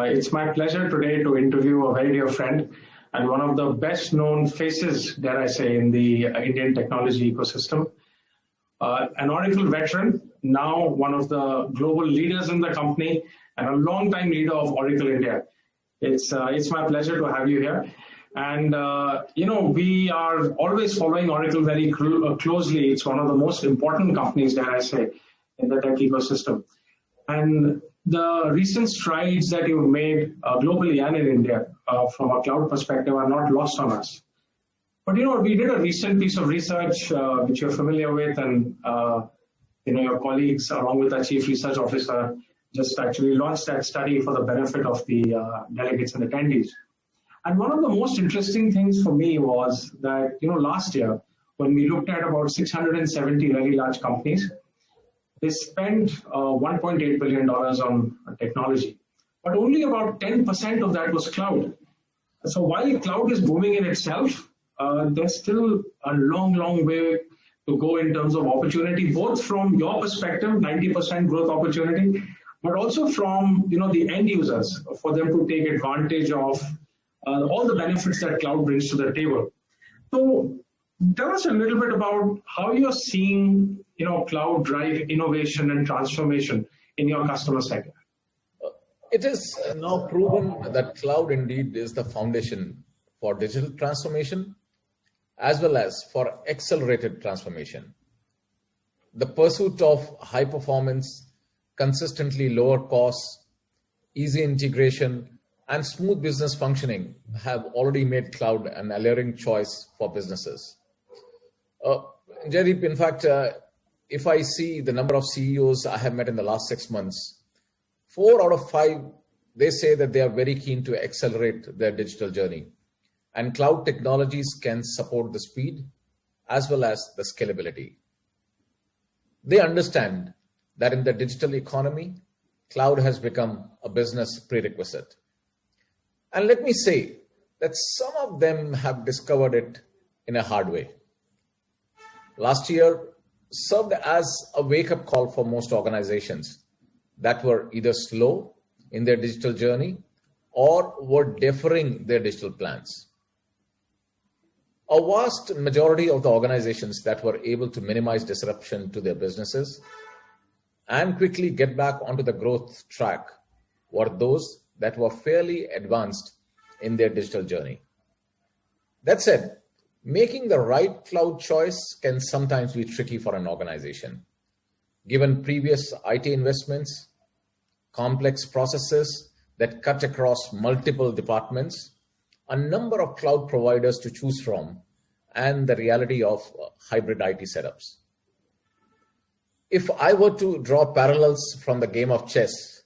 It's my pleasure today to interview a very dear friend and one of the best known faces, dare I say, in the Indian technology ecosystem. An Oracle veteran, now one of the global leaders in the company and a long-time leader of Oracle India. It's my pleasure to have you here. And, we are always following Oracle very closely. It's one of the most important companies, dare I say, in the tech ecosystem. And the recent strides that you've made globally and in India from a cloud perspective are not lost on us. But, we did a recent piece of research, which you're familiar with, and, your colleagues, along with our chief research officer, just actually launched that study for the benefit of the delegates and attendees. And one of the most interesting things for me was that, last year, when we looked at about 670 very large companies, they spent $1.8 billion on technology. But only about 10% of that was cloud. So while cloud is booming in itself, there's still a long, long way to go in terms of opportunity, both from your perspective, 90% growth opportunity, but also from the end users, for them to take advantage of all the benefits that cloud brings to the table. So tell us a little bit about how you're seeing cloud drive innovation and transformation in your customer sector. It is now proven that cloud indeed is the foundation for digital transformation as well as for accelerated transformation. The pursuit of high performance, consistently lower costs, easy integration, and smooth business functioning have already made cloud an alluring choice for businesses. Jaideep, in fact, if I see the number of CEOs I have met in the last 6 months, 4 out of 5, they say that they are very keen to accelerate their digital journey. And cloud technologies can support the speed as well as the scalability. They understand that in the digital economy, cloud has become a business prerequisite. And let me say that some of them have discovered it in a hard way. Last year served as a wake-up call for most organizations that were either slow in their digital journey or were deferring their digital plans. A vast majority of the organizations that were able to minimize disruption to their businesses and quickly get back onto the growth track were those that were fairly advanced in their digital journey. That said, making the right cloud choice can sometimes be tricky for an organization. Given previous IT investments, complex processes that cut across multiple departments, a number of cloud providers to choose from, and the reality of hybrid IT setups. If I were to draw parallels from the game of chess,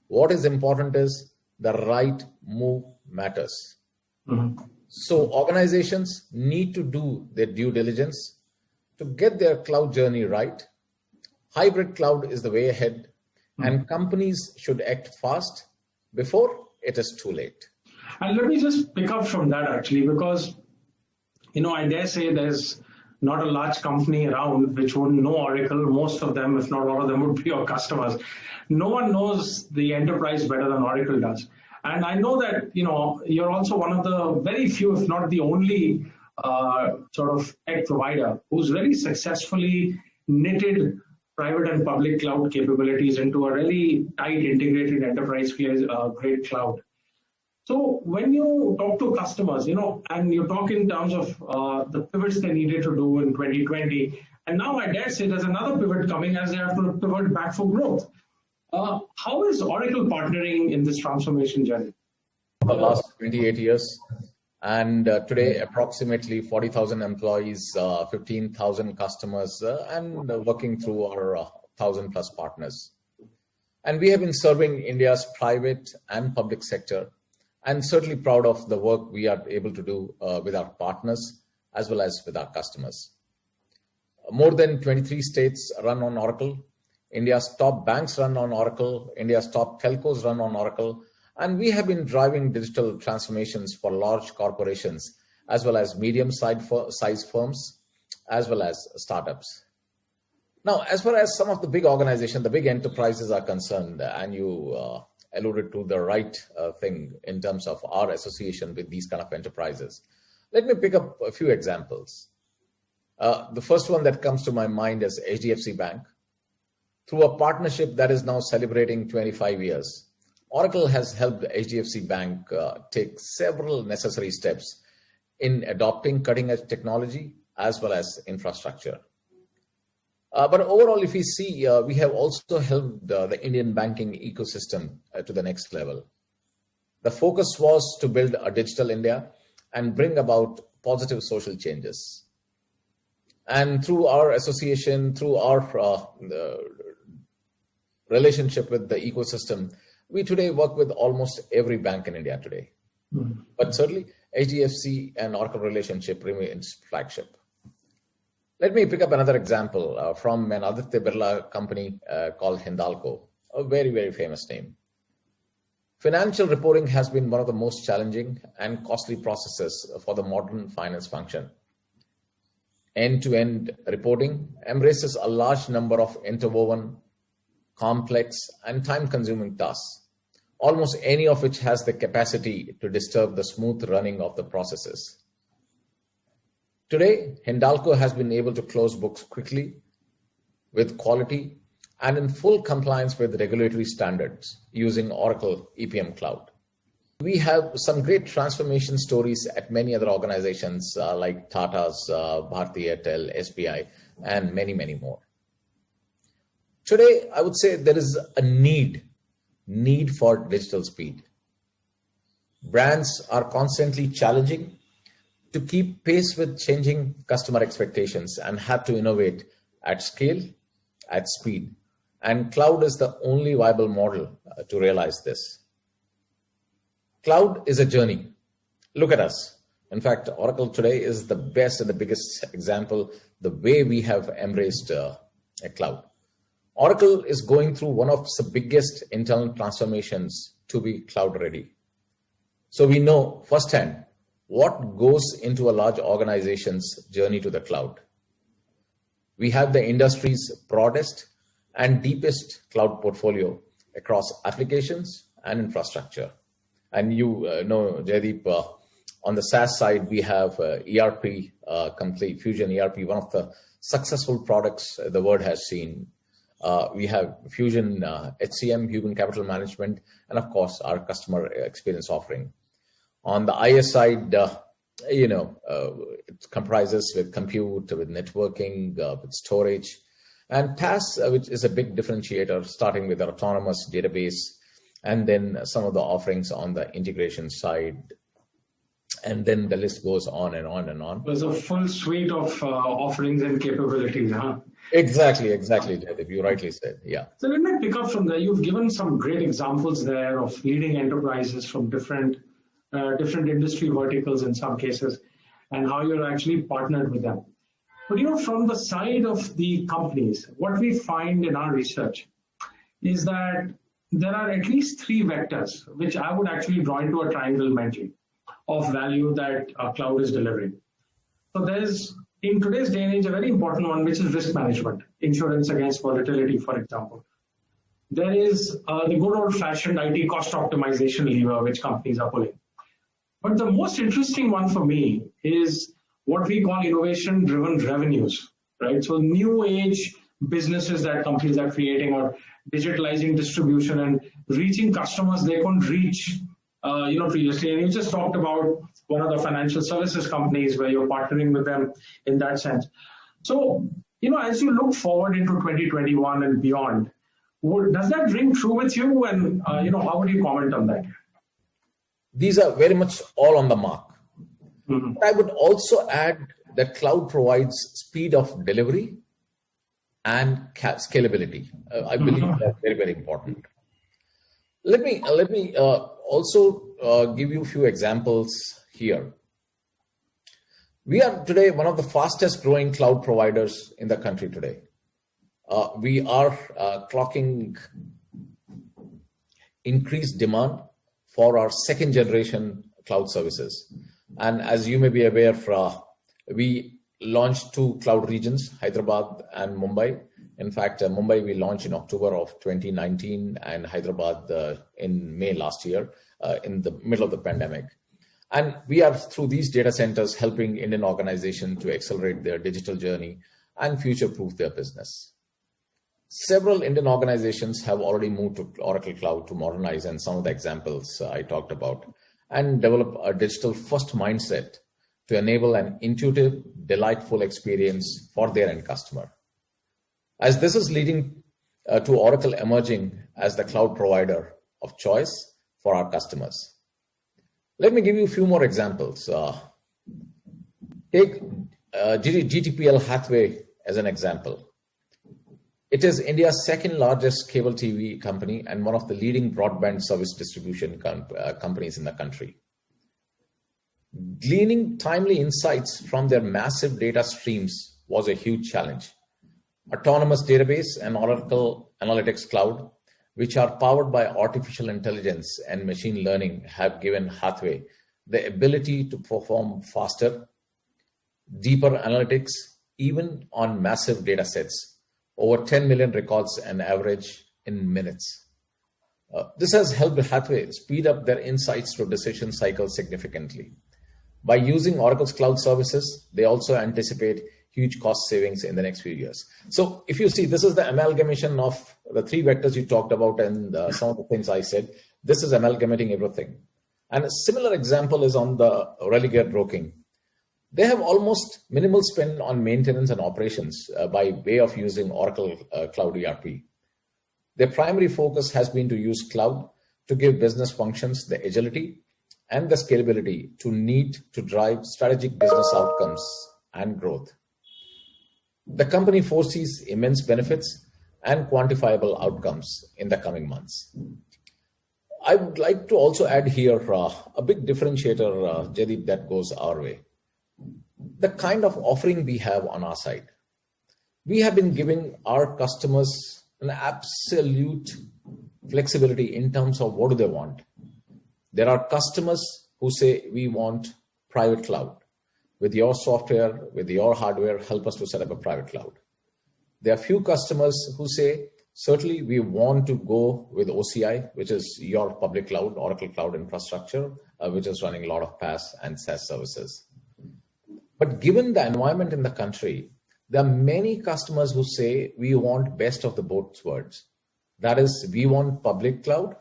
what is important is the right move matters. Mm-hmm. So organizations need to do their due diligence to get their cloud journey right. Hybrid cloud is the way ahead, and companies should act fast before it is too late. And let me just pick up from that actually, because, I dare say there's not a large company around which wouldn't know Oracle. Most of them, if not all of them, would be your customers. No one knows the enterprise better than Oracle does. And I know that, you're also one of the very few, if not the only sort of tech provider who's very successfully knitted private and public cloud capabilities into a really tight integrated enterprise grade cloud. So when you talk to customers, and you talk in terms of the pivots they needed to do in 2020, and now I dare say there's another pivot coming as they have to pivot back for growth. How is Oracle partnering in this transformation journey? For the last 28 years, and today approximately 40,000 employees, 15,000 customers, and working through our 1,000 plus partners. And we have been serving India's private and public sector, and certainly proud of the work we are able to do with our partners as well as with our customers. More than 23 states run on Oracle. India's top banks run on Oracle. India's top telcos run on Oracle. And we have been driving digital transformations for large corporations as well as medium-sized firms as well as startups. Now, as far as some of the big organizations, the big enterprises are concerned, and you alluded to the right thing in terms of our association with these kind of enterprises. Let me pick up a few examples. The first one that comes to my mind is HDFC Bank. Through a partnership that is now celebrating 25 years, Oracle has helped HDFC Bank take several necessary steps in adopting cutting-edge technology as well as infrastructure. But overall, if we see, we have also helped the Indian banking ecosystem to the next level. The focus was to build a digital India and bring about positive social changes. And through our association, through our relationship with the ecosystem, we today work with almost every bank in India today. Mm-hmm. But certainly, HDFC and Oracle relationship remains flagship. Let me pick up another example from an Aditya Birla company called Hindalco, a very, very famous name. Financial reporting has been one of the most challenging and costly processes for the modern finance function. End-to-end reporting embraces a large number of interwoven, complex, and time-consuming tasks, almost any of which has the capacity to disturb the smooth running of the processes. Today, Hindalco has been able to close books quickly, with quality, and in full compliance with regulatory standards using Oracle EPM Cloud. We have some great transformation stories at many other organizations like Tata's, Bharti Airtel, SBI, and many, many more. Today, I would say there is a need for digital speed. Brands are constantly challenging to keep pace with changing customer expectations and have to innovate at scale, at speed. And cloud is the only viable model to realize this. Cloud is a journey. Look at us. In fact, Oracle today is the best and the biggest example, the way we have embraced a cloud. Oracle is going through one of the biggest internal transformations to be cloud ready. So we know firsthand what goes into a large organization's journey to the cloud. We have the industry's broadest and deepest cloud portfolio across applications and infrastructure. And you know, Jaideep, on the SaaS side, we have ERP, complete Fusion ERP, one of the successful products the world has seen. We have Fusion HCM, Human Capital Management, and of course, our customer experience offering. On the IS side, it comprises with compute, with networking, with storage, and PaaS, which is a big differentiator, starting with our autonomous database, and then some of the offerings on the integration side. And then the list goes on and on and on. There's a full suite of offerings and capabilities, huh? Exactly, Jaideep, you rightly said, yeah. So let me pick up from there. You've given some great examples there of leading enterprises from different industry verticals in some cases, and how you're actually partnered with them. But from the side of the companies, what we find in our research is that there are at least three vectors, which I would actually draw into a triangle mention of value that cloud is delivering. So there's, in today's day and age, a very important one, which is risk management, insurance against volatility, for example. There is the good old-fashioned IT cost optimization lever, which companies are pulling. But the most interesting one for me is what we call innovation-driven revenues, right? So new age businesses that companies are creating, or digitalizing distribution and reaching customers they couldn't reach previously. And you just talked about one of the financial services companies where you're partnering with them in that sense. So, as you look forward into 2021 and beyond, does that ring true with you? And, how would you comment on that? These are very much all on the mark. Mm-hmm. I would also add that cloud provides speed of delivery and scalability. I believe that's very, very important. Let me also give you a few examples here. We are today one of the fastest growing cloud providers in the country today. We are clocking increased demand for our second generation cloud services. And as you may be aware, we launched 2 cloud regions, Hyderabad and Mumbai, In fact, Mumbai we launched in October of 2019 and Hyderabad in May last year in the middle of the pandemic. And we are, through these data centers, helping Indian organizations to accelerate their digital journey and future-proof their business. Several Indian organizations have already moved to Oracle Cloud to modernize, and some of the examples I talked about, and develop a digital-first mindset to enable an intuitive, delightful experience for their end customer. As this is leading to Oracle emerging as the cloud provider of choice for our customers. Let me give you a few more examples. Take GTPL Hathway as an example. It is India's second largest cable TV company and one of the leading broadband service distribution companies in the country. Gleaning timely insights from their massive data streams was a huge challenge. Autonomous database and Oracle Analytics Cloud, which are powered by artificial intelligence and machine learning, have given Hathway the ability to perform faster, deeper analytics, even on massive data sets, over 10 million records an average in minutes. This has helped Hathway speed up their insights to decision cycles significantly. By using Oracle's cloud services, they also anticipate huge cost savings in the next few years. So if you see, this is the amalgamation of the three vectors you talked about and some of the things I said. This is amalgamating everything. And a similar example is on the relegate broking. They have almost minimal spend on maintenance and operations by way of using Oracle Cloud ERP. Their primary focus has been to use cloud to give business functions the agility and the scalability to need to drive strategic business outcomes and growth. The company foresees immense benefits and quantifiable outcomes in the coming months. I would like to also add here a big differentiator, Jaideep, that goes our way. The kind of offering we have on our side. We have been giving our customers an absolute flexibility in terms of what do they want. There are customers who say, we want private cloud. With your software, with your hardware, help us to set up a private cloud. There are few customers who say, certainly we want to go with OCI, which is your public cloud, Oracle Cloud Infrastructure, which is running a lot of PaaS and SaaS services. But given the environment in the country, there are many customers who say, we want best of the both worlds. That is, we want public cloud,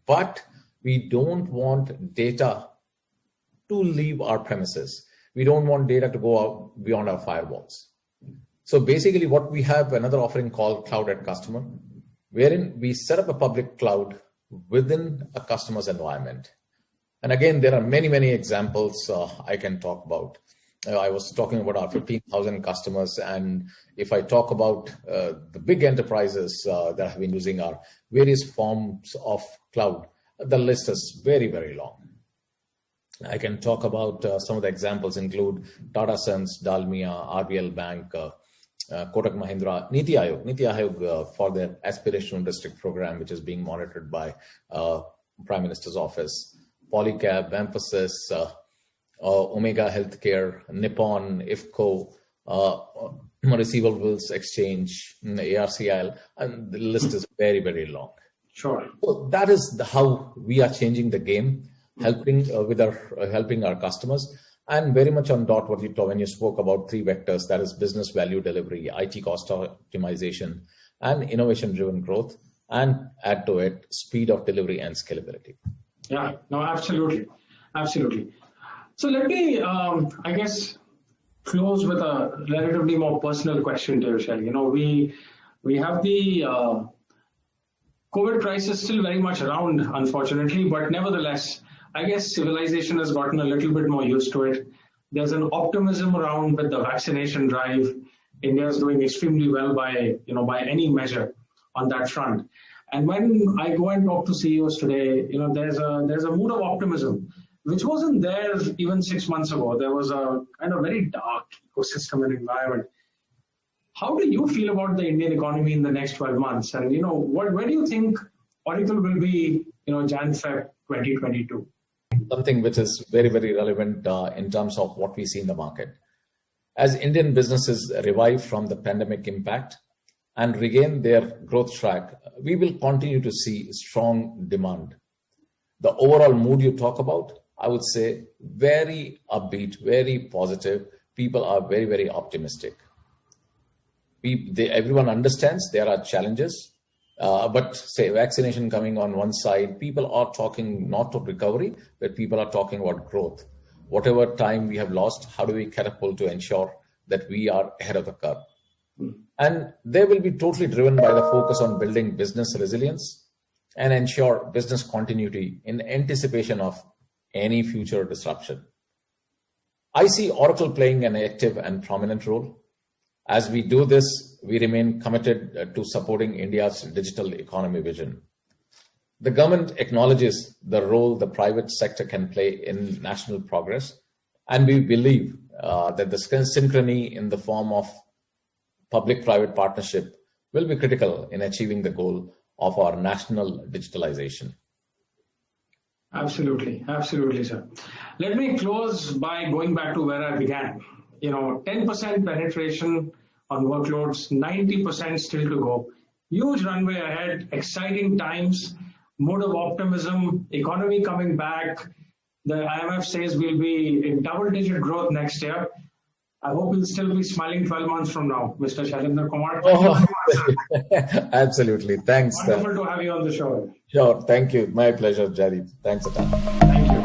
but we don't want data to leave our premises. We don't want data to go out beyond our firewalls. So basically what we have another offering called Cloud at Customer, wherein we set up a public cloud within a customer's environment. And again, there are many, many examples I can talk about. I was talking about our 15,000 customers. And if I talk about the big enterprises that have been using our various forms of cloud, the list is very, very long. I can talk about some of the examples include Tata Sons, Dalmia, RBL Bank, Kotak Mahindra, Niti Aayog for their aspirational district program, which is being monitored by Prime Minister's office, Polycab, Emphasis, Omega Healthcare, Nippon, IFCO, Receivables Exchange, ARCIL, and the list is very, very long. Sure. So that is how we are changing the game, helping our customers, and very much on dot what you told when you spoke about three vectors, that is business value delivery, IT cost optimization, and innovation-driven growth, and add to it speed of delivery and scalability. Yeah, no, absolutely. Absolutely. So let me, I guess, close with a relatively more personal question to you, Shelly. You know, we have the COVID crisis still very much around, unfortunately, but nevertheless, I guess civilization has gotten a little bit more used to it. There's an optimism around with the vaccination drive. India is doing extremely well by any measure on that front. And when I go and talk to CEOs today, there's a mood of optimism, which wasn't there even 6 months ago. There was a kind of very dark ecosystem and environment. How do you feel about the Indian economy in the next 12 months? And, where do you think Oracle will be, Jan-Feb 2022? Something which is very, very relevant in terms of what we see in the market. As Indian businesses revive from the pandemic impact and regain their growth track, we will continue to see strong demand. The overall mood you talk about, I would say very upbeat, very positive. People are very, very optimistic. Everyone understands there are challenges, but say vaccination coming on one side, people are talking not of recovery, but people are talking about growth. Whatever time we have lost, how do we catapult to ensure that we are ahead of the curve? And they will be totally driven by the focus on building business resilience and ensure business continuity in anticipation of any future disruption. I see Oracle playing an active and prominent role. As we do this, we remain committed to supporting India's digital economy vision. The government acknowledges the role the private sector can play in national progress, and we believe that the synchrony in the form of public-private partnership will be critical in achieving the goal of our national digitalization. Absolutely, absolutely, sir. Let me close by going back to where I began. 10% penetration on workloads, 90% still to go. Huge runway ahead, exciting times, mood of optimism, economy coming back. The IMF says we'll be in double-digit growth next year. I hope we'll still be smiling 12 months from now, Mr. Shailendra Kumar. Absolutely. Thanks. Wonderful to have you on the show. Sure. Thank you. My pleasure, Jari. Thanks a ton. Thank you.